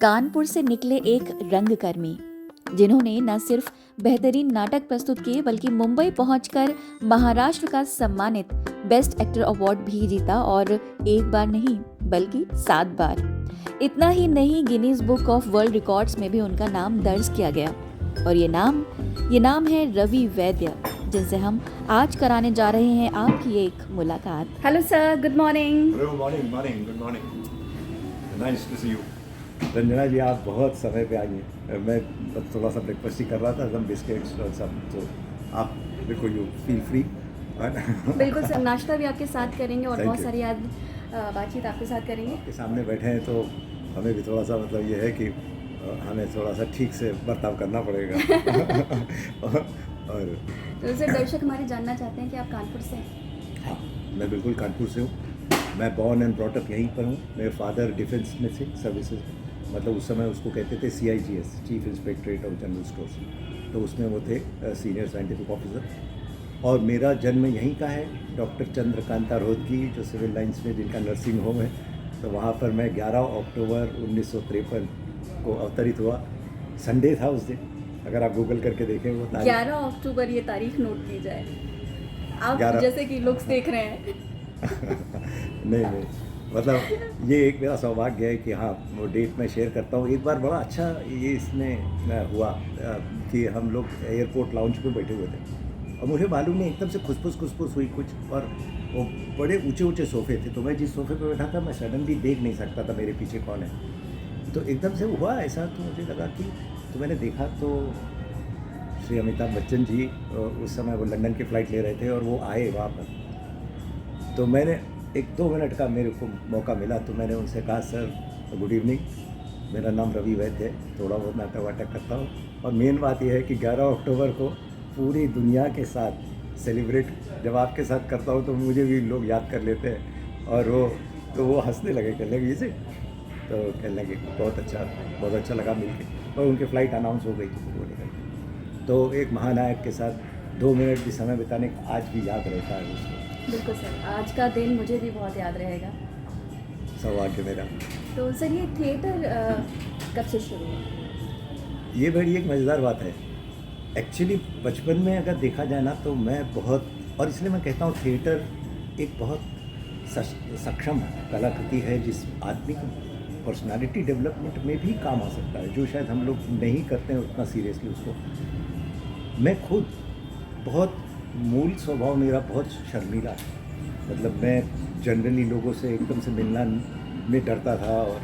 कानपुर से निकले एक रंगकर्मी जिन्होंने न सिर्फ बेहतरीन नाटक प्रस्तुत किए बल्कि मुंबई पहुंचकर महाराष्ट्र का सम्मानित बेस्ट एक्टर अवार्ड भी जीता, और एक बार नहीं बल्कि 7 बार। इतना ही नहीं, Guinness book of world records में भी उनका नाम दर्ज किया गया। और ये नाम है रवि वैद्य, जिनसे हम आज कराने जा रहे हैं आपकी एक मुलाकात। Hello sir, good morning. Hello, morning, good morning. Nice to see you. Ranjana ji, आप बहुत समय पे आ गए। मैं थोड़ा सा ब्रेकफास्ट ही कर रहा था, सब बिस्किट्स और सब, तो आप बिल्कुल यू फील फ्री। बिल्कुल सर, नाश्ता भी आपके साथ करेंगे और बहुत सारी बातचीत आपके साथ करेंगे। आपके सामने बैठे हैं तो हमें भी थोड़ा सा मतलब ये है कि हमें थोड़ा सा ठीक से बर्ताव करना पड़ेगा। और तो सर, दर्शक हमारे जानना चाहते हैं कि आप कानपुर से हैं। हाँ, मैं बिल्कुल कानपुर से हूँ। मैं बॉर्न एंड ब्रॉट अप यहीं पर हूँ। मेरे फादर डिफेंस में थे, सर्विसेज, मतलब उस समय उसको कहते थे CIGS, chief inspectorate of general stores, तो उसमें वो थे सीनियर साइंटिफिक ऑफिसर। और मेरा जन्म यहीं का है, डॉक्टर चंद्रकांता रोहतगी, जो सिविल लाइंस में जिनका नर्सिंग होम है, तो वहाँ पर मैं 11 अक्टूबर 1953 को अवतरित हुआ। संडे था उस दिन, अगर आप गूगल करके देखें वो तारीख। 11 अक्टूबर, ये तारीख नोट की जाए। आप जैसे कि लोग देख रहे हैं। नहीं, मतलब ये एक मेरा सौभाग्य है कि हाँ, वो डेट मैं शेयर करता हूँ। एक बार बड़ा अच्छा ये इसमें हुआ कि हम लोग एयरपोर्ट लाउंज पे बैठे हुए थे और मुझे मालूम नहीं, एकदम से खुसफुस हुई कुछ, और वो बड़े ऊंचे सोफ़े थे, तो मैं जिस सोफ़े पे बैठा था मैं सडनली देख नहीं सकता था मेरे पीछे कौन है। तो एकदम से हुआ ऐसा, तो मुझे लगा कि, तो मैंने देखा तो श्री अमिताभ बच्चन जी उस समय वो लंदन की फ़्लाइट ले रहे थे और वो आए वहाँ पर। तो मैंने 1-2 मिनट का मेरे को मौका मिला, तो मैंने उनसे कहा, सर गुड इवनिंग, मेरा नाम रवि वैद्य है, थोड़ा बहुत नाटक वाटक करता हूँ, और मेन बात यह है कि 11 अक्टूबर को पूरी दुनिया के साथ सेलिब्रेट जब आपके साथ करता हूँ तो मुझे भी लोग याद कर लेते हैं। और वो हंसने लगे, कहने लगे इसे, तो कहने लगे बहुत अच्छा लगा मिलके। और उनकी फ़्लाइट अनाउंस हो गई थी, वो निकल गए। तो एक महानायक के साथ 2 मिनट भी समय बिताने का आज भी याद रहता है उसको। बिल्कुल सर, आज का दिन मुझे भी बहुत याद रहेगा। सौभाग्य मेरा। तो सर, ये थिएटर कब से शुरू हुआ? ये बड़ी एक मज़ेदार बात है। एक्चुअली बचपन में अगर देखा जाए ना, तो मैं बहुत, और इसलिए मैं कहता हूँ थिएटर एक बहुत सक्षम कलाकृति है, जिस आदमी को पर्सनालिटी डेवलपमेंट में भी काम आ सकता है, जो शायद हम लोग नहीं करते हैं उतना सीरियसली उसको। मैं खुद बहुत, मूल स्वभाव मेरा बहुत शर्मीला है, मतलब मैं जनरली लोगों से एकदम से मिलना में डरता था। और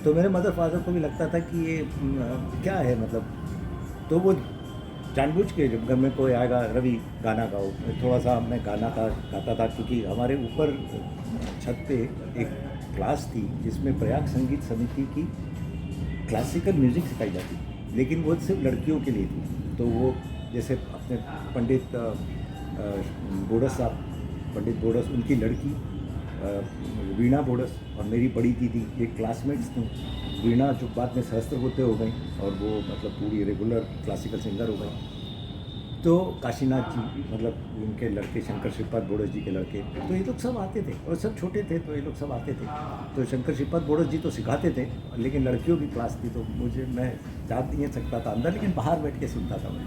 तो मेरे मदर फादर को भी लगता था कि ये क्या है, मतलब, तो वो जानबूझ के जब घर में कोई आएगा, रवि गाना गाओ, थोड़ा सा मैं गाना गाता था, क्योंकि हमारे ऊपर छत पे एक क्लास थी जिसमें प्रयाग संगीत समिति की क्लासिकल म्यूज़िक सिखाई जाती थी, लेकिन वो सिर्फ लड़कियों के लिए थी। तो वो जैसे अपने पंडित बोडस, उनकी लड़की वीणा बोडस और मेरी बड़ी दीदी, ये क्लासमेट्स थी। वीणा जो बाद में सहस्त्रबुद्धे हो गई और वो मतलब पूरी रेगुलर क्लासिकल सिंगर हो गई। तो काशीनाथ जी, मतलब उनके लड़के शंकर श्रीपाद बोडस जी के लड़के, तो ये लोग सब आते थे और सब छोटे थे, तो ये लोग सब आते थे। तो शंकर श्रीपाद बोडस जी तो सिखाते थे, लेकिन लड़कियों की क्लास थी, तो मैं जा नहीं सकता था अंदर, लेकिन बाहर बैठ के सुनता था मैं।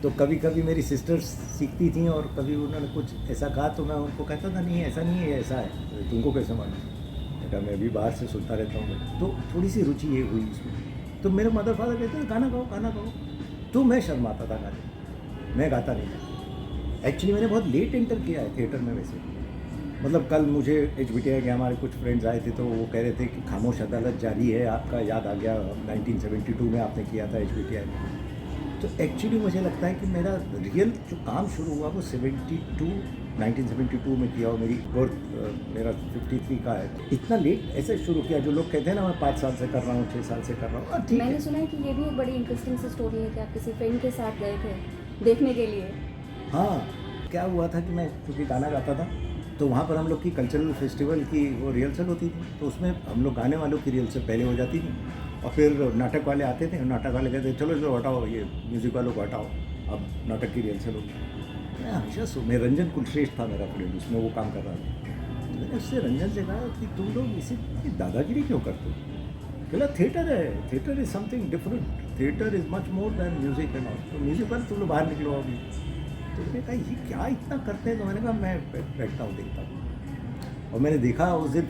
तो कभी कभी मेरी सिस्टर्स सीखती थी और कभी उन्होंने कुछ ऐसा कहा तो मैं उनको कहता था, नहीं ऐसा नहीं है, ऐसा है, तुमको कैसे मालूम? अगर मैं भी बाहर से सुनता रहता हूँ, तो थोड़ी सी रुचि ये हुई इसमें। तो मेरे मदर फादर कहते थे गाना गाओ, तो मैं शर्माता था गाने, मैं गाता नहीं था। एक्चुअली मैंने बहुत लेट एंटर किया है थिएटर में वैसे। मतलब कल मुझे HBTI के हमारे कुछ फ्रेंड्स आए थे, तो वो कह रहे थे कि खामोश अदालत जारी है, आपका याद आ गया 1972 में आपने किया था HBTI में। तो एक्चुअली मुझे लगता है कि मेरा रियल जो काम शुरू हुआ वो 1972 में किया, और मेरी बर्थ मेरा 53 का है। इतना लेट ऐसे शुरू किया, जो लोग कहते हैं ना मैं 5 साल से कर रहा हूँ, 6 साल से कर रहा हूँ। ठीक है, मैंने सुना है कि ये भी एक बड़ी इंटरेस्टिंग सी स्टोरी है कि आप किसी फ्रेंड के साथ गए थे देखने के लिए। हाँ, क्या हुआ था कि मैं चूँकि गाना गाता था, तो वहाँ पर हम लोग की कल्चरल फेस्टिवल की वो रिहर्सल होती थी, तो उसमें हम लोग गाने वालों की रिहर्सल पहले हो जाती थी, और फिर नाटक वाले आते थे, नाटक वाले कहते चलो हटाओ, ये म्यूज़िक वालों को हटाओ, अब नाटक की रिहर्सल होगी। मैं हमेशा मैं रंजन कुलश्रेष्ठ था मेरा फ्रेंड, उसमें वो काम कर रहा था। मैंने उससे रंजन से कहा कि तुम लोग इसी दादागिरी क्यों करते हो? बोला थिएटर है, theatre is something different, theatre is much more than music and all, तो म्यूजिक पर तुम लोग बाहर निकलो अभी। तो मैंने कहा ये क्या इतना करते हैं, तो मैंने कहा मैं बैठता हूँ देखता हूँ। और मैंने देखा उस दिन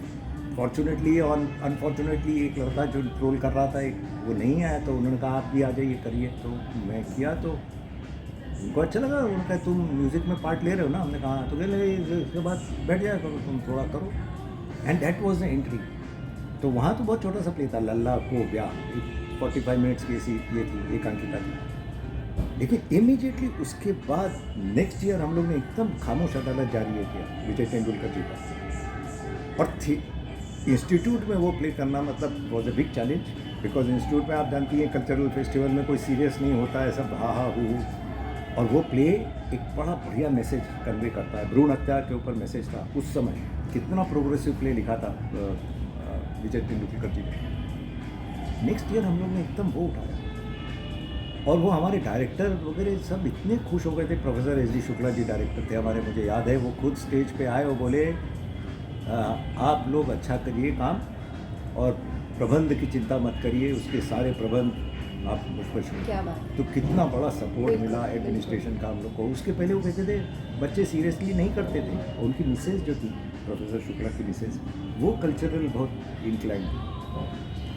फॉर्चुनेटली और अनफॉर्चुनेटली एक लड़का जो ट्रोल कर रहा था एक वो नहीं आया, तो उन्होंने कहा आप भी आ जाइए करिए, तो मैं किया, तो उनको अच्छा लगा। उन्होंने कहा तुम म्यूज़िक में पार्ट ले रहे हो ना, हमने कहा तो कहने लगे इसके बाद बैठ जाया करो तुम थोड़ा करो, and that was the entry. तो वहाँ तो बहुत छोटा सा प्ले था, लल्ला को ब्याह, 45 मिनट्स की ऐसी ये थी, एक अंकिता थी। लेकिन इमीडिएटली उसके बाद नेक्स्ट ईयर हम लोग ने एकदम खामोश अदालत जारी किया विजय तेंदुलकर जी का, और थी इंस्टीट्यूट में वो प्ले करना मतलब was a big challenge, because institute में आप जानती हैं कल्चरल फेस्टिवल में कोई सीरियस नहीं होता है, सब हा हा हू, और वो प्ले एक बड़ा बढ़िया मैसेज कन्वे करता है। भ्रूण हत्या के ऊपर मैसेज था उस समय, कितना प्रोग्रेसिव प्ले लिखा था विजय तेंदुलकर जी ने। नेक्स्ट ईयर हम लोग ने एकदम वो उठाया, और वो हमारे डायरेक्टर वगैरह सब इतने खुश हो गए थे। Professor S D Shukla ji director थे हमारे, मुझे याद है वो खुद स्टेज पे आए और बोले आप लोग अच्छा करिए काम, और प्रबंध की चिंता मत करिए, उसके सारे प्रबंध आप मुझ पर छोड़िए। क्या बात है। तो कितना बड़ा सपोर्ट बिल्कुल, मिला एडमिनिस्ट्रेशन का हम लोग को। उसके पहले वो कहते थे बच्चे सीरियसली नहीं करते थे, उनकी मिसेज जो थी प्रोफेसर शुक्ला की मिसेज, वो कल्चरल बहुत इंक्लाइंड थी,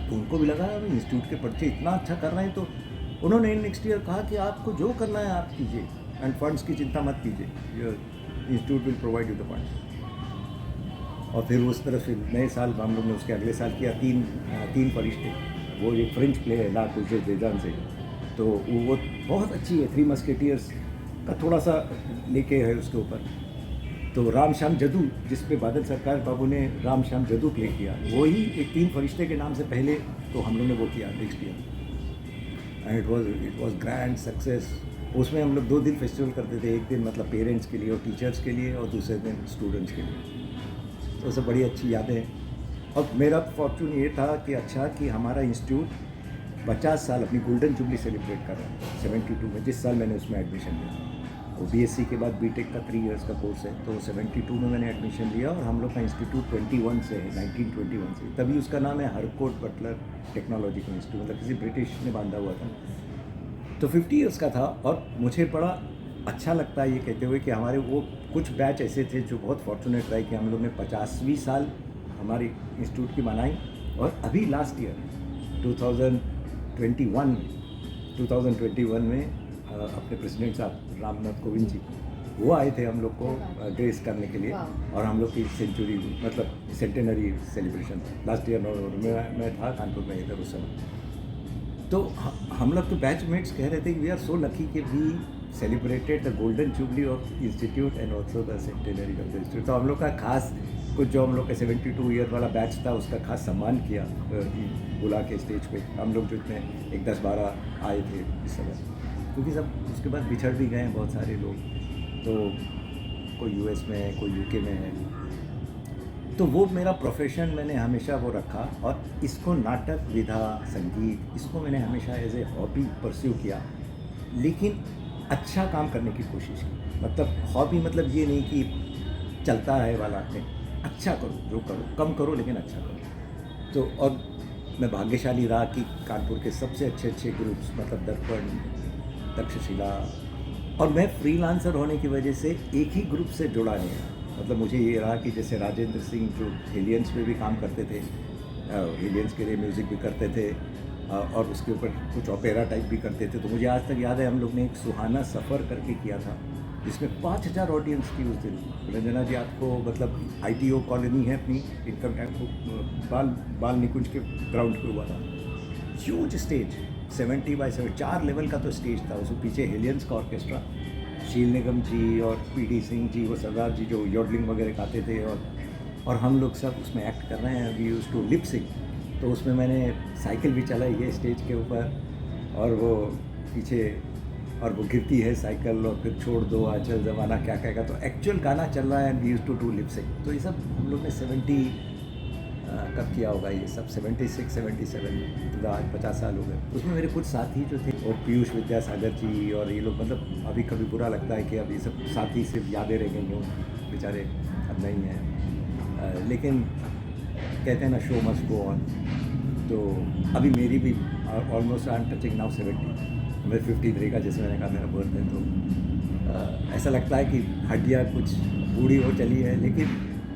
तो उनको भी लगा इंस्टीट्यूट के बच्चे इतना अच्छा कर रहे हैं, तो उन्होंने नेक्स्ट ईयर कहा कि आपको जो करना है आप कीजिए, एंड फंड्स की चिंता मत कीजिए, institute will provide you the funds. और फिर उस तरफ फिर नए साल हम लोग ने उसके अगले साल किया तीन फरिश्ते, वो एक फ्रेंच प्ले है ला कुर्जे देजान से, तो वो बहुत अच्छी है, थ्री मस्केटियर्स का थोड़ा सा लेके है उसके ऊपर। तो राम श्याम जदू, जिस पे बादल सरकार बाबू ने राम श्याम जदू प्ले किया, वही एक तीन फरिश्ते के नाम से पहले तो हम लोग ने वो किया next year, and it was grand success. उसमें हम लोग 2 दिन फेस्टिवल करते थे, एक दिन मतलब पेरेंट्स के लिए और टीचर्स के लिए, और दूसरे दिन स्टूडेंट्स के लिए। तो सब बड़ी अच्छी यादें हैं। और मेरा फॉर्चून ये था कि अच्छा कि हमारा इंस्टीट्यूट 50 साल अपनी गोल्डन जुबली सेलिब्रेट कर रहा है 72 में, जिस साल मैंने उसमें एडमिशन लिया। वो बीएससी के बाद बीटेक का 3 इयर्स का कोर्स है, तो 72 में मैंने एडमिशन लिया, और हम लोग का इंस्टीट्यूट 21 से है, 1921 से, तभी उसका नाम है हरकोट बटलर टेक्नोलॉजिकल इंस्टीट्यूट, मतलब किसी ब्रिटिश ने बांधा हुआ था। तो 50 इयर्स का था, और मुझे बड़ा अच्छा लगता है ये कहते हुए कि हमारे वो कुछ बैच ऐसे थे जो बहुत फॉर्चुनेट रहे कि हम लोग ने 50वीं साल हमारी इंस्टीट्यूट की मनाई। और अभी लास्ट ईयर 2021 में अपने प्रेसिडेंट साहब रामनाथ कोविंद जी वो आए थे हम लोग को ग्रेस करने के लिए, और हम लोग की सेंचुरी मतलब सेंटेनरी सेलिब्रेशन लास्ट ईयर नवंबर में था कानपुर में इधर उस समय। तो हम लोग के बैचमेट्स कह रहे थे कि वी आर सो लकी कि we celebrated the golden jubilee of institute and also the centenary of the institute. तो हम लोग का खास कुछ जो हम लोग का 72 ईयर वाला बैच था उसका खास सम्मान किया बुला के स्टेज पे। हम लोग जो इतने एक 10-12 आए थे इस समय, क्योंकि सब उसके बाद बिछड़ भी गए हैं बहुत सारे लोग, तो कोई यूएस में है, कोई यूके में है। तो वो मेरा प्रोफेशन मैंने हमेशा वो रखा, और इसको नाटक विधा संगीत इसको मैंने हमेशा एज ए हॉबी परस्यू किया, लेकिन अच्छा काम करने की कोशिश की। मतलब हॉबी मतलब ये नहीं कि चलता है वाला नहीं, अच्छा करो, जो करो कम करो लेकिन अच्छा करो। तो और मैं भाग्यशाली रहा कि कानपुर के सबसे अच्छे ग्रुप्स मतलब दर्पण, तक्षशिला, और मैं फ्रीलांसर होने की वजह से एक ही ग्रुप से जुड़ा नहीं रहा। मतलब मुझे ये रहा कि जैसे राजेंद्र सिंह जो हेलियंस में भी काम करते थे, हेलियंस के लिए म्यूज़िक भी करते थे, और उसके ऊपर कुछ ऑपेरा टाइप भी करते थे। तो मुझे आज तक याद है हम लोग ने एक सुहाना सफ़र करके किया था, जिसमें 5000 ऑडियंस थी उस दिन। रंजना जी आपको मतलब ITO कॉलोनी है अपनी, इनकम टैक्स बाल निकुंज के ग्राउंड पे हुआ था। ह्यूज स्टेज 70x7, 4 लेवल का तो स्टेज था। उसके पीछे हेलियंस का ऑर्केस्ट्रा, शील निगम जी और PD सिंह जी, वो सरदार जी जो योडलिंग वगैरह गाते थे, और हम लोग सब उसमें एक्ट कर रहे हैं। We used to lip sync. तो उसमें मैंने साइकिल भी चलाई है स्टेज के ऊपर, और वो पीछे और वो गिरती है साइकिल, और फिर छोड़ दो आचल ज़माना क्या कहेगा, तो एक्चुअल गाना चल रहा है, and we used to do lip sync. तो ये सब हम लोग ने 70 कब किया होगा ये सब, 76 77 मतलब आज 50 साल हो गए। उसमें मेरे कुछ साथी जो थे, और पीयूष विद्यासागर जी और ये लोग, मतलब अभी कभी बुरा लगता है कि अब ये सब साथी सिर्फ यादें रह गई हों, बेचारे अब नहीं हैं, लेकिन कहते हैं ना शो मस्ट गो ऑन। तो अभी मेरी भी almost I am touching now 70, मैं 53 का, जैसे मैंने कहा मेरा बर्थ है। तो ऐसा लगता है कि हड्डियाँ कुछ बूढ़ी हो चली है, लेकिन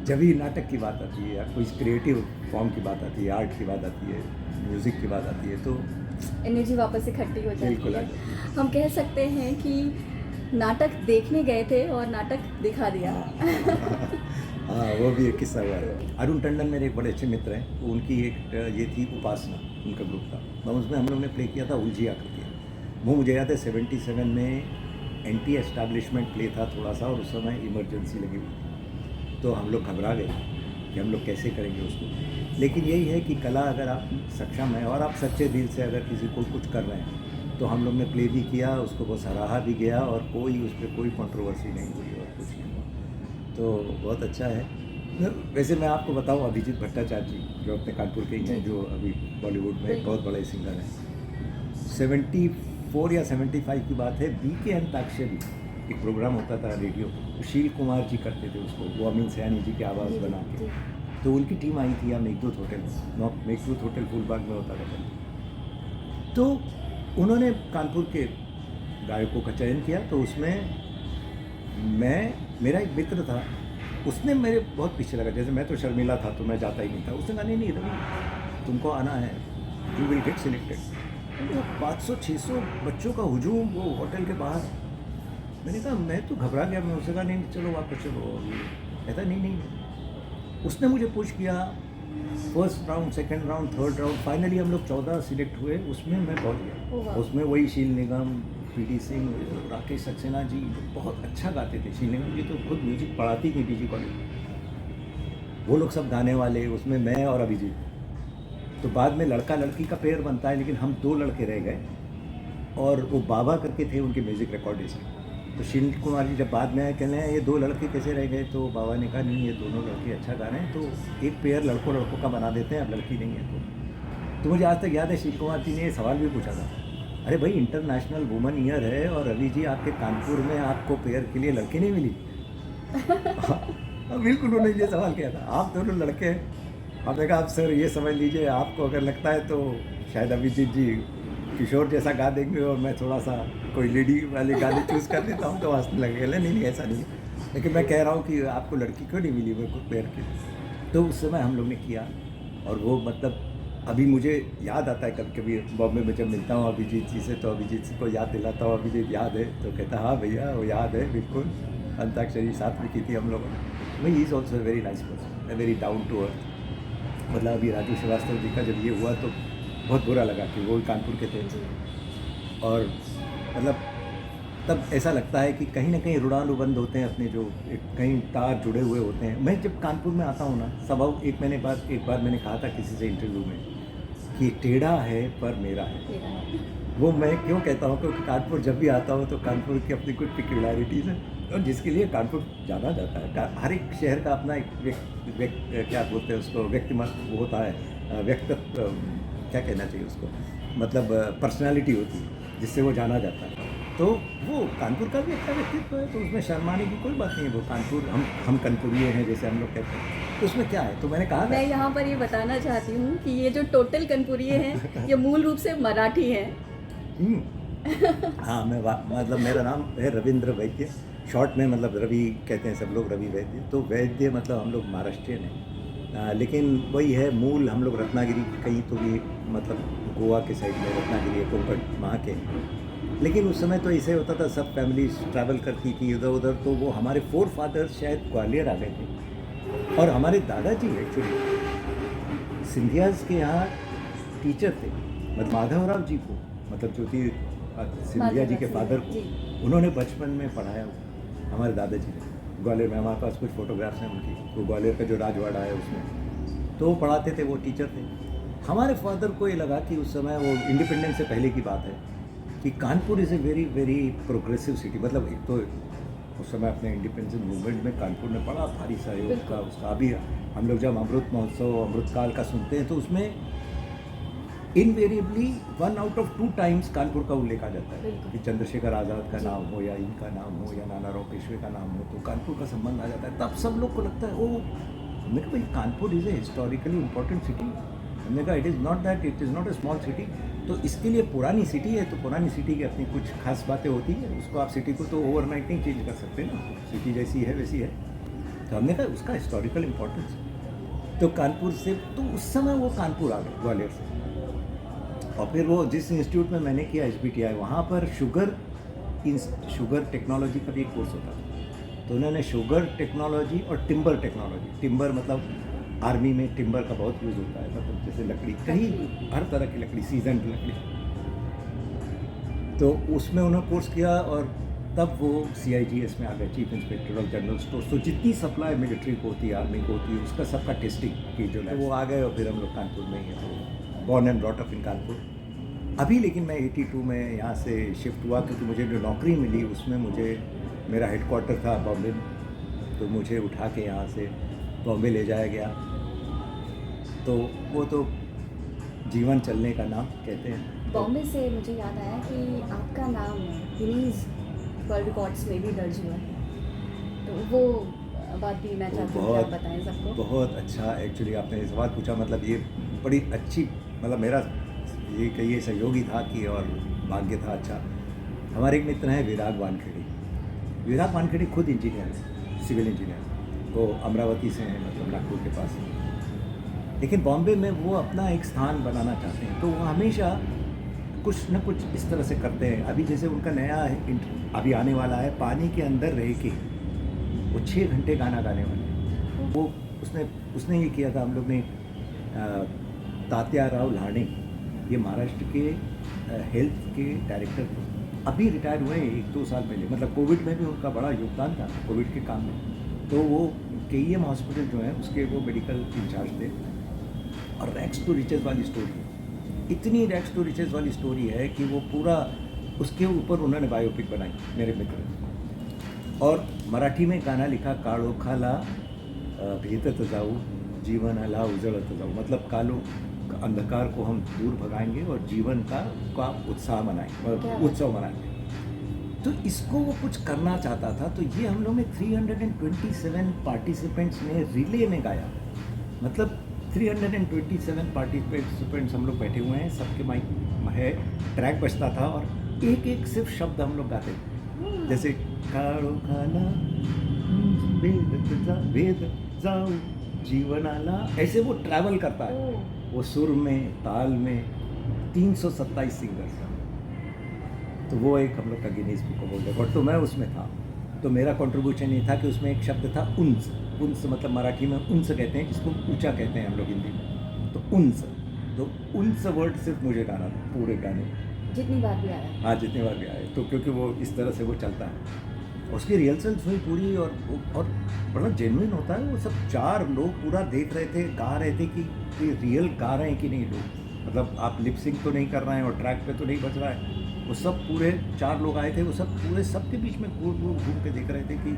जब भी नाटक की बात आती है या कोई क्रिएटिव फॉर्म की बात आती है, आर्ट की बात आती है, म्यूज़िक की बात आती है, तो एनर्जी वापस इकट्ठी हो जाती बिल्कुल आ है। जाती है। हम कह सकते हैं कि नाटक देखने गए थे और नाटक दिखा दिया। हाँ, वो भी एक किस्सा हुआ है। अरुण टंडन मेरे एक बड़े अच्छे मित्र हैं, तो उनकी एक ये थी उपासना, उनका ग्रुप था। तो उसमें हम लोग ने प्ले किया था उलझिया करके। वो मुझे याद है 77 में एंटी एस्टैब्लिशमेंट प्ले था थोड़ा सा, और उस समय इमरजेंसी लगी हुई थी। तो हम लोग घबरा गए कि हम लोग कैसे करेंगे उसको। लेकिन यही है कि कला अगर आप सक्षम हैं और आप सच्चे दिल से अगर किसी को कुछ कर रहे हैं, तो हम लोग ने प्ले भी किया, उसको बहुत सराहा भी गया, और कोई उस पर कोई कंट्रोवर्सी नहीं हुई और कुछ नहीं हुआ। तो बहुत अच्छा है। वैसे मैं आपको बताऊं, अभिजीत भट्टाचार्य जी जो अपने कानपुर के ही हैं, जो अभी बॉलीवुड में एक बहुत बड़े सिंगर हैं, 74 या 75 की बात है, BK अंताक्षरी एक प्रोग्राम होता था रेडियो, सुशील कुमार जी करते थे उसको, वो अमीन सयानी जी की आवाज़ बना के। तो उनकी टीम आई थी यहाँ मेघदूत होटल, मेघदूत होटल फूलबाग में होता था पहले। तो उन्होंने कानपुर के गायकों का चयन किया। तो उसमें मेरा एक मित्र था, उसने मेरे बहुत पीछे लगा। जैसे मैं तो शर्मिला था तो मैं जाता ही नहीं था। उसने कहा नहीं रवि, तुमको आना है, यू विल गेट सिलेक्टेड। 500-600 बच्चों का हुजूम वो होटल के बाहर। मैंने कहा मैं तो घबरा गया। मैं उससे कहा नहीं चलो वापस चलो। कहता नहीं। उसने मुझे पुश किया, first round, second round, third round, finally हम लोग 14 सिलेक्ट हुए। उसमें मैं पहुंच गया। उसमें वही शील निगम, PD सिंह, राकेश सक्सेना जी बहुत अच्छा गाते थे। शील निगम जी तो खुद म्यूजिक पढ़ाती थी DG कॉलेज। वो लोग सब गाने वाले, उसमें मैं और अभिजीत। तो बाद में लड़का लड़की का पेयर बनता है, लेकिन हम 2 लड़के रह गए, और वो बाबा करके थे उनके म्यूज़िक रिकॉर्डिस्ट। तो शील कुमार जी जब बाद में आए, कहने ये 2 लड़के कैसे रह गए, तो बाबा ने कहा नहीं ये दोनों लड़के अच्छा गा रहे हैं, तो एक पेयर लड़कों का बना देते हैं, अब लड़की नहीं है। तो मुझे आज तक याद है शील कुमार जी ने ये सवाल भी पूछा था, अरे भाई इंटरनेशनल वुमेन ईयर है और रवि जी आपके कानपुर में आपको पेयर के लिए लड़की नहीं मिली। बिल्कुल उन्होंने ये सवाल किया था, आप दोनों लड़के हैं। आपने कहा आप सर ये समझ लीजिए, आपको अगर लगता है तो शायद अभिजीत जी किशोर जैसा गा देंगे और मैं थोड़ा सा कोई लेडी वाले गाने चूज़ कर देता हूँ तो हंसने लगेगा। नहीं ऐसा नहीं है, लेकिन मैं कह रहा हूँ कि आपको लड़की क्यों नहीं मिली मेरे को पेयर के। तो उस समय हम लोग ने किया, और वो मतलब अभी मुझे याद आता है कभी कभी बॉम्बे में जब मिलता हूँ अभिजीत जी से, तो अभिजीत जी को याद दिलाता हूँ, अभिजीत याद है, तो कहता हाँ भैया वो याद है बिल्कुल, अंताक्षरी साथ में की थी हम लोगों ने। He is also very nice person, very down to earth. मतलब अभी राजू श्रीवास्तव जी का जब ये हुआ तो बहुत बुरा लगा कि वो कानपुर के थे, और मतलब तब ऐसा लगता है कि कहीं ना कहीं रुणानुबंध होते हैं अपने, जो कहीं तार जुड़े हुए होते हैं। मैं जब कानपुर में आता हूँ ना, स्वभाव एक बार मैंने कहा था किसी से इंटरव्यू में कि टेढ़ा है पर मेरा है। वो मैं क्यों कहता हूँ, क्योंकि कानपुर जब भी आता हूँ तो कानपुर की अपनी कुछ पिक्युलरिटीज़ हैं, और जिसके लिए कानपुर जाना जाता है। हर एक शहर का अपना एक क्या बोलते हैं उसको, व्यक्तिमत्व वो होता है, व्यक्तित्व क्या कहना चाहिए उसको, मतलब पर्सनालिटी होती है जिससे वो जाना जाता है। तो वो कानपुर का भी अच्छा व्यक्तित्व है, तो उसमें शर्माने की कोई बात नहीं है। वो कानपुर, हम कानपुरिये हैं जैसे हम लोग कहते हैं, तो उसमें क्या है। तो मैंने कहा मैं यहाँ पर ये बताना चाहती हूँ कि ये जो टोटल कनपुरिये हैं ये मूल रूप से मराठी हैं। हाँ, मतलब मेरा नाम है रविंद्र वैद्य, शॉर्ट में मतलब रवि कहते हैं सब लोग, रवि वैद्य। तो वैद्य मतलब हम लोग महाराष्ट्रियन हैं, लेकिन वही है मूल हम लोग रत्नागिरी, कहीं तो भी मतलब गोवा के साइड में रत्नागिरी, कोंकण वहाँ के। लेकिन उस समय तो ऐसे होता था, सब फैमिलीज ट्रैवल करती थी इधर उधर, तो वो हमारे 4 फादर्स शायद ग्वालियर आ गए थे, और हमारे दादाजी एक्चुअली सिंधियाज़ के यहाँ टीचर थे। मतलब माधवराव जी को, मतलब ज्योति सिंधिया जी के फादर को उन्होंने बचपन में पढ़ाया हमारे दादाजी ने ग्वालियर में। हमारे पास कुछ फोटोग्राफ्स हैं उनकी, वो ग्वालियर का जो राजवाड़ा है उसमें, तो वो पढ़ाते थे, वो टीचर थे। हमारे फादर को ये लगा कि उस समय, वो इंडिपेंडेंस से पहले की बात है, कि Kanpur is a very very progressive city. मतलब एक तो उस समय अपने इंडिपेंडेंस मूवमेंट में कानपुर ने बड़ा भारी सहयोग का उसका। अभी हम लोग जब अमृत महोत्सव, अमृतकाल का सुनते हैं, तो उसमें invariably 1 out of 2 times Kanpur का उल्लेख आ जाता है, कि चंद्रशेखर आज़ाद का नाम हो, या इनका नाम हो, या नानाराव पेशवे का नाम हो, तो कानपुर का संबंध आ जाता है। तब सब लोग को लगता है ओ, मेरे भाई Kanpur is a historically important city, हमने कहा it is not that, it is not a small city. तो इसके लिए पुरानी सिटी है, तो पुरानी सिटी की अपनी कुछ खास बातें होती है, उसको आप सिटी को तो ओवरनाइट नहीं चेंज कर सकते ना, सिटी जैसी है वैसी है। तो हमने कहा उसका हिस्टोरिकल इम्पोर्टेंस। तो कानपुर से, तो उस समय वो कानपुर आ गए ग्वालियर से, और फिर वो जिस इंस्टीट्यूट में मैंने किया HBTI, वहाँ पर शुगर टेक्नोलॉजी का भी एक कोर्स होता था। तो उन्होंने शुगर टेक्नोलॉजी और टिम्बर टेक्नोलॉजी, टिम्बर मतलब आर्मी में टिम्बर का बहुत यूज़ होता है, मतलब जैसे लकड़ी, कहीं हर तरह की लकड़ी, सीजनड लकड़ी, तो उसमें उन्होंने कोर्स किया, और तब वो CIGS में आ गए, chief inspector of general store. तो जितनी सप्लाई मिलिट्री को होती है, आर्मी को होती है, उसका सबका टेस्टिंग की जो है, वो आ गए, और फिर हम लोग कानपुर में ही हैं, तो born and brought up in Kanpur. अभी लेकिन मैं 82 में यहाँ से शिफ्ट हुआ, क्योंकि मुझे जो नौकरी मिली उसमें मुझे, मेरा हेडक्वार्टर था बॉम्बे में, तो मुझे उठा के यहाँ से बॉम्बे ले जाया गया। तो वो तो जीवन चलने का नाम कहते हैं। बॉम्बे से मुझे याद आया कि आपका नाम गिनीज वर्ल्ड रिकॉर्ड्स में भी दर्ज हुआ है, तो वो बात भी मैं चाहती हूँ कि आप बताएं सबको। बहुत अच्छा, एक्चुअली आपने ये सवाल पूछा, मतलब ये बड़ी अच्छी, मतलब मेरा ये कहिए सहयोगी था कि, और भाग्य था अच्छा। हमारे एक मित्र हैं विराग वानखेड़ी। विराग वानखेड़ी खुद इंजीनियर है, सिविल इंजीनियर, वो अमरावती से हैं, मतलब नागपुर के पास, लेकिन बॉम्बे में वो अपना एक स्थान बनाना चाहते हैं, तो वो हमेशा कुछ न कुछ इस तरह से करते हैं। अभी जैसे उनका नया अभी आने वाला है, पानी के अंदर रह के वो 6 घंटे गाना गाने वाले हैं। वो उसने ये किया था, हम लोग ने तात्या राव लाड़े, ये महाराष्ट्र के हेल्थ के डायरेक्टर थे, अभी रिटायर हुए 1-2 साल पहले, मतलब कोविड में भी उनका बड़ा योगदान था, कोविड के काम में। तो वो KEM हॉस्पिटल जो है उसके वो मेडिकल इंचार्ज थे, और रैग्स टू रिचेस वाली स्टोरी है, इतनी रैग्स टू रिचेस वाली स्टोरी है कि वो पूरा, उसके ऊपर उन्होंने बायोपिक बनाई मेरे मित्र ने, और मराठी में गाना लिखा, काळो खाला भेदत जाऊ जीवनाला उजळत जाऊ, मतलब कालो अंधकार को हम दूर भगाएंगे और जीवन का उत्साह मनाएंगे, उत्सव मनाएंगे। तो इसको वो कुछ करना चाहता था, तो ये हम लोग ने 327 पार्टिसिपेंट्स ने रिले में गाया, मतलब 327 पार्टिसिपेंट्स हम लोग बैठे हुए हैं, सबके माइक है, ट्रैक बजता था, और एक एक सिर्फ शब्द हम लोग गाते थे, जैसे काळो खाला भेद जाऊ जीवनाला, ऐसे वो ट्रैवल करता है, वो सुर में, ताल में, 327 सिंगर्स हैं। तो वो एक हम लोग का Guinness book of world record, तो मैं उसमें था। तो मेरा कंट्रीब्यूशन ये था कि उसमें एक शब्द था उन्स, उन्स मतलब मराठी में उन्स कहते हैं, जिसको ऊंचा कहते हैं हम लोग हिंदी में, तो उन्स, तो उन्स वर्ड सिर्फ मुझे गाना था, पूरे गाने, जितनी बार भी आया। हाँ जितनी बार भी आए, तो क्योंकि वो इस तरह से वो चलता है। उसकी रिहर्सल्स हुई पूरी, और बड़ा जेन्युइन होता है वो सब। 4 लोग पूरा देख रहे थे, गा रहे थे कि रियल गा रहे हैं कि नहीं लोग, मतलब आप लिपसिंग तो नहीं कर रहे हैं और ट्रैक पे तो नहीं बज रहा है। वो सब पूरे 4 लोग आए थे, वो सब पूरे सबके बीच में घूम के देख रहे थे कि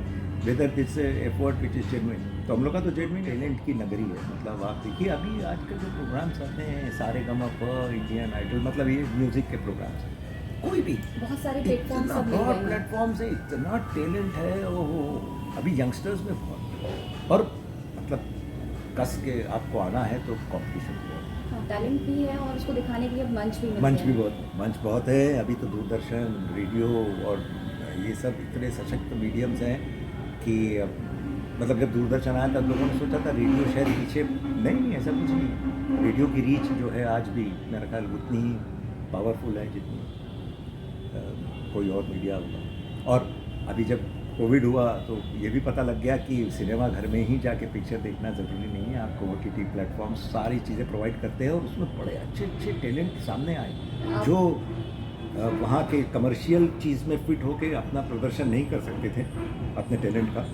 whether this effort which is genuine. तो हम लोग का तो जेन्युइन टैलेंट की नगरी है, मतलब आप देखिए अभी आजकल जो प्रोग्राम्स आते हैं, सारेगामापा, इंडियन आइडल, मतलब ये म्यूज़िक के प्रोग्राम्स, कोई भी बहुत सारे प्लेटफॉर्म इतना सब मिल बहुत गए हैं। प्लेटफॉर्म से इतना टैलेंट है, ओहो, अभी यंगस्टर्स में बहुत, और मतलब कस के आपको आना है तो कॉम्पिटिशन है, हाँ, टैलेंट भी है और उसको दिखाने के लिए मंच भी मिलते मंच भी हैं। मंच बहुत है। अभी तो दूरदर्शन, रेडियो और ये सब इतने सशक्त मीडियम्स हैं कि अब, मतलब जब दूरदर्शन आया तब लोगों ने सोचा था रेडियो शायद पीछे, नहीं ऐसा कुछ नहीं। रेडियो की रीच जो है आज भी मेरा ख्याल उतनी ही पावरफुल है जितनी कोई और मीडिया होगा। और अभी जब कोविड हुआ तो ये भी पता लग गया कि सिनेमा घर में ही जाके पिक्चर देखना ज़रूरी नहीं है, आपको OTT प्लेटफॉर्म सारी चीज़ें प्रोवाइड करते हैं, और उसमें बड़े अच्छे अच्छे टैलेंट सामने आए जो वहाँ के कमर्शियल चीज़ में फिट होके अपना प्रदर्शन नहीं कर सकते थे अपने टैलेंट का,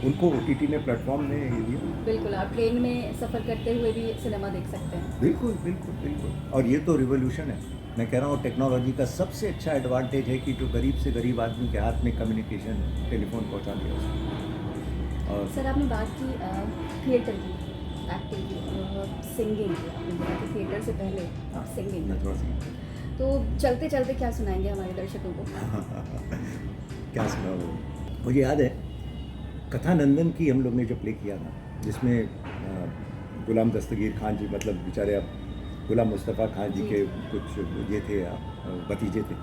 उनको OTT ने प्लेटफॉर्म ने ये दिया। बिल्कुल, आप ट्रेन में सफ़र करते हुए भी सिनेमा देख सकते हैं। बिल्कुल बिल्कुल बिल्कुल, और ये तो रिवोल्यूशन है। मैं कह रहा हूँ टेक्नोलॉजी का सबसे अच्छा एडवांटेज है कि जो गरीब से गरीब आदमी के हाथ में कम्युनिकेशन, टेलीफोन पहुँचा दिया उसको। और सर आपने बात की थिएटर की, एक्टिंग की, सिंगिंग की, आपने बोला कि थिएटर से पहले आप सिंगिंग, मैं थोड़ा सा तो चलते चलते क्या सुनाएंगे हमारे दर्शकों को? क्या सुना वो, मुझे याद है कथानंदन की हम लोग ने जो प्ले किया था, जिसमें गुलाम दस्तगीर खान जी, मतलब बेचारे अब गुलाम मुस्तफ़ा खान जी के कुछ ये थे भतीजे थे,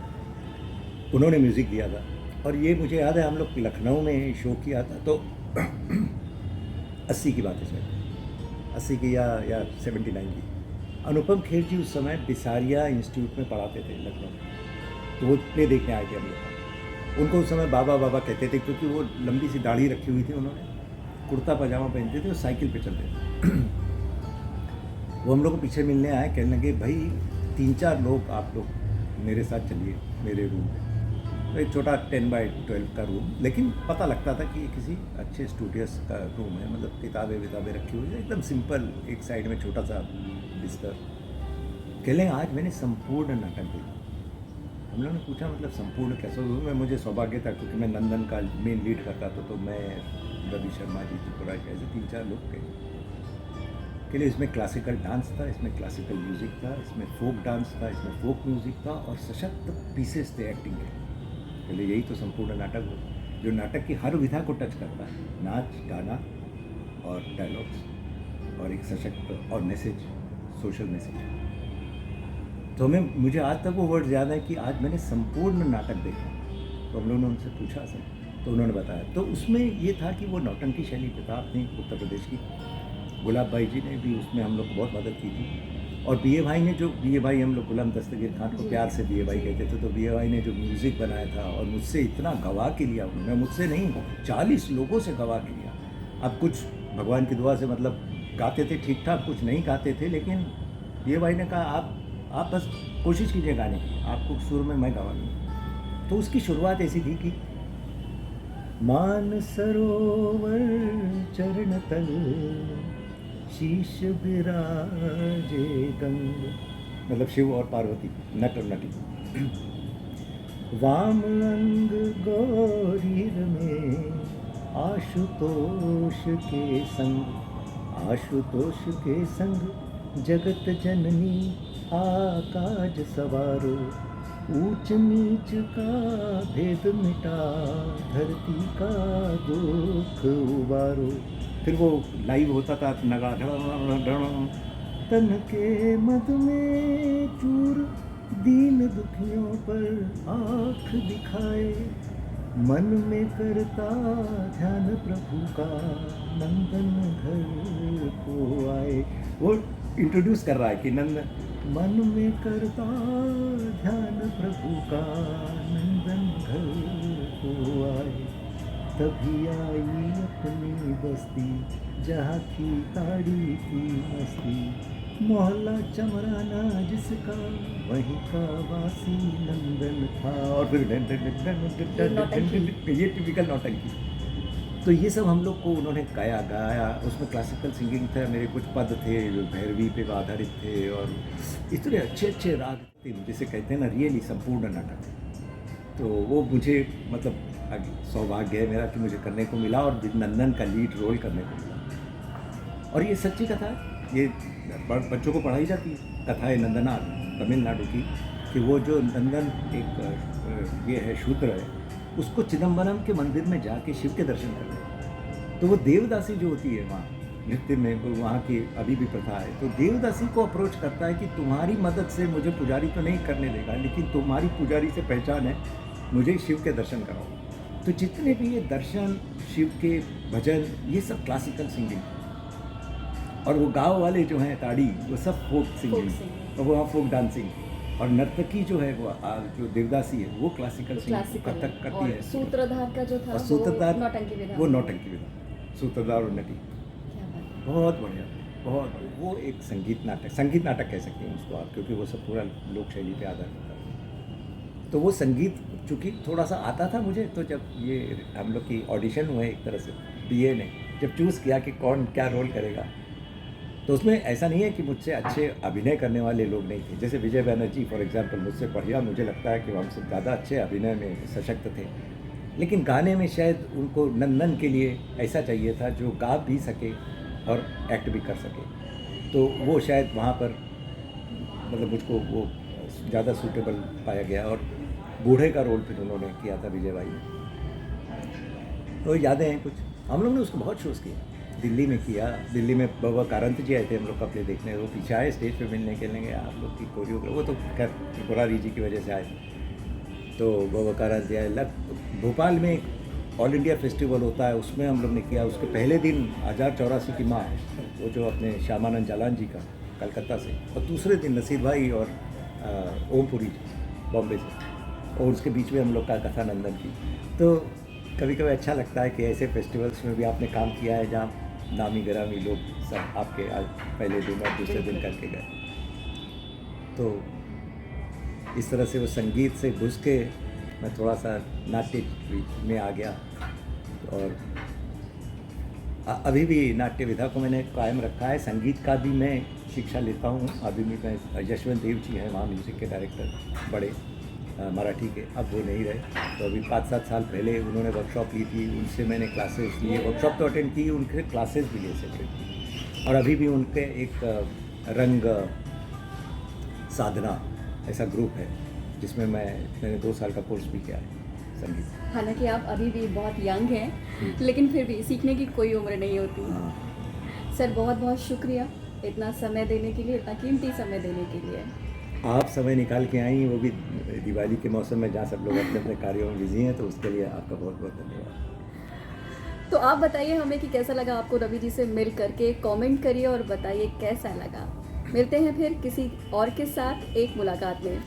उन्होंने म्यूज़िक दिया था। और ये मुझे याद है हम लोग लखनऊ में शो किया था, तो 80 की बात है शायद, 80 की या 79 की। अनुपम खेर जी उस समय बिसारिया इंस्टीट्यूट में पढ़ाते थे लखनऊ में, तो वो प्ले देखने आए थे हम लोग। उनको उस समय बाबा बाबा कहते थे, क्योंकि वो लंबी सी दाढ़ी रखी हुई थी उन्होंने, कुर्ता पजामा पहनते थे और साइकिल पे चलते थे। वो हम लोग को पीछे मिलने आए, कहने लगे भाई 3-4 लोग आप लोग मेरे साथ चलिए मेरे रूम में। तो एक छोटा 10x12 का रूम, लेकिन पता लगता था कि ये किसी अच्छे स्टूडियस का रूम है, मतलब किताबें विताबें रखी हुई है, एकदम सिंपल, एक साइड में छोटा सा बिस्तर। कह लें आज मैंने संपूर्ण नाटक देखा। हम लोगों ने पूछा मतलब संपूर्ण कैसे? मैं मुझे सौभाग्य था क्योंकि मैं नंदन का मेन लीड करता था, तो मैं रवि शर्मा जी, त्रिपुराज, ऐसे 3-4 लोग थे के लिए। इसमें क्लासिकल डांस था, इसमें क्लासिकल म्यूज़िक था, इसमें फोक डांस था, इसमें फोक म्यूज़िक था, और सशक्त पीसेस थे एक्टिंग के। पहले यही तो संपूर्ण नाटक हो, जो नाटक की हर विधा को टच करता है, नाच, गाना और डायलॉग्स, और एक सशक्त और मैसेज, सोशल मैसेज। तो मुझे आज तक वो वर्ड याद है कि आज मैंने संपूर्ण नाटक देखा। तो हम लोगों ने उनसे पूछा सर, तो उन्होंने बताया। तो उसमें ये था कि वो नौटंकी शैली प्रथा अपनी उत्तर प्रदेश की, गुलाब भाई जी ने भी उसमें हम लोग को बहुत मदद की थी। और बी ए भाई ने जो, बी ए भाई हम लोग गुलाम दस्तगीर खान को प्यार से बी ए भाई कहते थे, तो बी ए भाई ने जो म्यूज़िक बनाया था और मुझसे इतना गवाह के लिया उन्होंने, मुझसे नहीं 40 लोगों से गवाह के लिया। अब कुछ भगवान की दुआ से मतलब गाते थे ठीक ठाक, कुछ नहीं गाते थे, लेकिन बी ए भाई ने कहा आप बस कोशिश कीजिए गाने की, आपको सुर में मैं गवा दूँ। तो उसकी शुरुआत ऐसी थी कि मान सरोवर चरण तल शीश विराजे गंग, मतलब शिव और पार्वती, नट और नटी। वाम अंग गौरीर में आशुतोष के संग, आशुतोष के संग जगत जननी आकाज सवारो, ऊंच नीच का भेद मिटा धरती का दुख उबारो। फिर वो लाइव होता था नगा तन के मद में चूर, दीन दुखियों पर आँख दिखाए, मन में करता ध्यान प्रभु का, नंदन घर को आए। वो इंट्रोड्यूस कर रहा है कि नंद मन में करता ध्यान प्रभु का, नंदन घर को आए। तभी आई अपनी बस्ती, जहाँ थी ताड़ी की मस्ती, मोहल्ला चमराना जिसका, वहीं का वासी नंदन था। और फिर ये टिपिकल नौटंकी। तो ये सब हम लोग को उन्होंने गाया। उसमें क्लासिकल सिंगिंग था, मेरे कुछ पद थे जो भैरवी पे आधारित थे, और इतने अच्छे राग थे, जिसे कहते हैं ना रियली संपूर्ण नाटक। तो वो मुझे मतलब सौभाग्य है मेरा कि मुझे करने को मिला, और नंदन का लीड रोल करने को मिला। और ये सच्ची कथा है, ये बच्चों को पढ़ाई जाती है, कथा है नंदनार तमिलनाडु की, कि वो जो नंदन एक ये है शूद्र है, उसको चिदम्बरम के मंदिर में जाके शिव के दर्शन करने। तो वो देवदासी जो होती है वहाँ नृत्य में, वहाँ की अभी भी प्रथा है, तो देवदासी को अप्रोच करता है कि तुम्हारी मदद से मुझे पुजारी तो नहीं करने देगा, लेकिन तुम्हारी पुजारी से पहचान है, मुझे शिव के दर्शन कराओ। तो जितने भी ये दर्शन, शिव के भजन, ये सब क्लासिकल सिंगिंग, और वो गाँव वाले जो हैं ताड़ी, वो सब फोक सिंगिंग, और वो फोक डांसिंग। और नर्तकी जो है वो जो देवदासी है वो क्लासिकल कथक करती है। सूत्रधार का जो था, और सूत्रधार वो नौटंकी विधा, सूत्रधार और नटी। बहुत बढ़िया, बहुत। वो एक संगीत नाटक कह सकते हैं उसको आप, क्योंकि वो सब पूरा लोक शैली पे आधारित था। तो वो संगीत चूँकि थोड़ा सा आता था मुझे, तो जब ये हम लोग की ऑडिशन हुए एक तरह से, बीए ने जब चूज़ किया कि कौन क्या रोल करेगा, तो उसमें ऐसा नहीं है कि मुझसे अच्छे अभिनय करने वाले लोग नहीं थे। जैसे विजय बैनर्जी फॉर एग्जांपल मुझसे बढ़िया, मुझे लगता है कि वो हमसे ज़्यादा अच्छे अभिनय में सशक्त थे, लेकिन गाने में शायद उनको नंदन के लिए ऐसा चाहिए था जो गा भी सके और एक्ट भी कर सके। तो वो शायद वहाँ पर मतलब मुझको वो ज़्यादा सूटेबल पाया गया, और बूढ़े का रोल फिर उन्होंने किया था विजय भाई ने। तो यादें हैं कुछ, हम लोग ने उसको बहुत शोज़ किया। दिल्ली में किया। दिल्ली में बाबा कारंत जी आए थे हम लोग कपड़े देखने, वो पीछे आए स्टेज पे मिलने के लिए, आप लोग की कोरियोग्राफ, वो तो खैर त्रिपुरारी जी की वजह से आए। तो बाबा कारंत जी आए। भोपाल में ऑल इंडिया फेस्टिवल होता है, उसमें हम लोग ने किया। उसके पहले दिन 1084 की माँ, वो जो अपने श्यामानंद जालान जी का कलकत्ता से, और दूसरे दिन नसीर भाई और ओमपुरी जी बॉम्बे से, और उसके बीच में हम लोग का कथा नंदन की। तो कभी कभी अच्छा लगता है कि ऐसे फेस्टिवल्स में भी आपने काम किया है जहाँ नामी गिरामी लोग सब आपके आज पहले दिन और दूसरे दिन करके गए। तो इस तरह से वो संगीत से घुस के मैं थोड़ा सा नाट्य में आ गया, और अभी भी नाट्य विधा को मैंने कायम रखा है। संगीत का भी मैं शिक्षा लेता हूँ। अभी भी मैं, यशवंत देव जी हैं वहाँ म्यूज़िक के डायरेक्टर बड़े मराठी के, अब वो नहीं रहे। तो अभी 5-7 साल पहले उन्होंने वर्कशॉप ली थी, उनसे मैंने क्लासेस लिए, वर्कशॉप तो अटेंड की, उनके क्लासेस भी ले सके। और अभी भी उनके एक रंग साधना ऐसा ग्रुप है जिसमें मैंने 2 साल का कोर्स भी किया है संगीत। हालांकि आप अभी भी बहुत यंग हैं, लेकिन फिर भी सीखने की कोई उम्र नहीं होती। हाँ। सर बहुत बहुत शुक्रिया इतना समय देने के लिए, इतना कीमती समय देने के लिए। आप समय निकाल के आई, वो भी दिवाली के मौसम में जहाँ सब लोग अपने अपने कार्यों में बिजी हैं, तो उसके लिए आपका बहुत बहुत धन्यवाद। तो आप बताइए हमें कि कैसा लगा आपको रवि जी से मिल करके, कमेंट करिए और बताइए कैसा लगा। मिलते हैं फिर किसी और के साथ एक मुलाकात में।